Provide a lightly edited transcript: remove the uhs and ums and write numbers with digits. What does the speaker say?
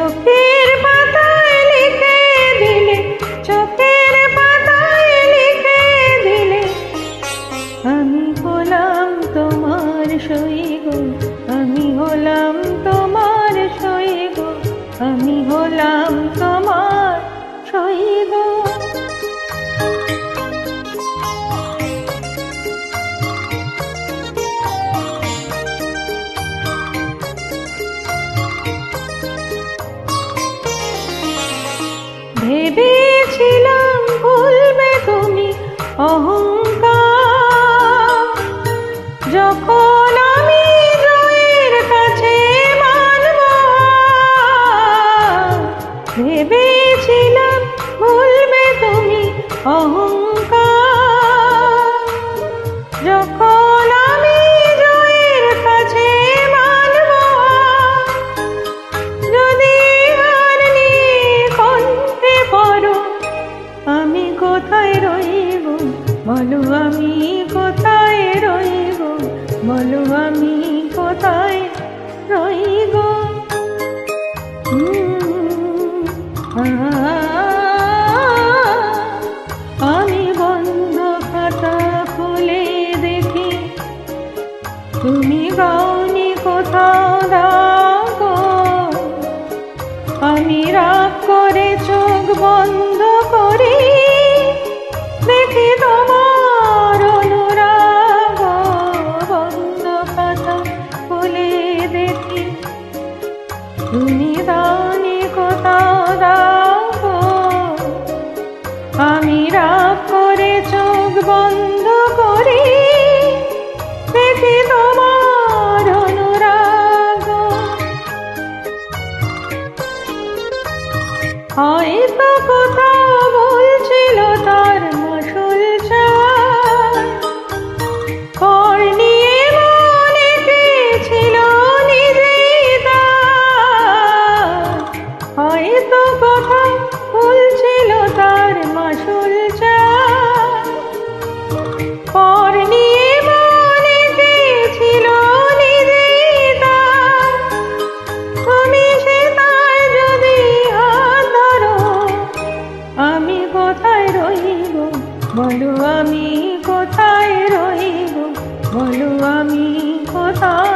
চোখের পাতায় লিখে দিলে, চোখের পাতায় লিখে দিলে, আমি হলাম তোমার সই গো, আমি হলাম তোমার সই গো, আমি হলাম তোমার সই গো। ভেবেছিলাম ভুলবে তুমি অহংকার, যখন আমি জয়ের কাছে মানব হার। ভেবেছিলাম ভুলবে তুমি অহংকার, যখন আমি জয়ের কাছে মানব হার। যদি হার নিয়ে কণ্ঠে পড়ো, আমি কোথায় রইব বলো, আমি কোথায় রইব বলো, আমি কোথায় রইব। আমি বন্ধ খাতা খুলে দেখি, তুমি গাওনি কোথাও দাগ। আমি রাগ করে চোখ বন্ধ করি, দেখি তোমার অনুরাগ। বন্ধ খাতা খুলে দেখি, তুমি দাওনি কোথাও দাগ। আমি রাগ করে চোখ বন্ধ করি, দেখি তোমার অনুরাগ। হয়তো কোথাও বলছিল তার মাসুল চাই, পর নিয়ে মনে ছিল নিজেই দায়। হয়তো কোথাও বলছিল তার মাসুল চাই, পর নিয়ে মনে ছিল নিজেই দায়। তুমি সে তাই যদি হাত ধরো, আমি কোথায় রইব বলো, আমি কোথায় রইব বলো, আমি কোথায়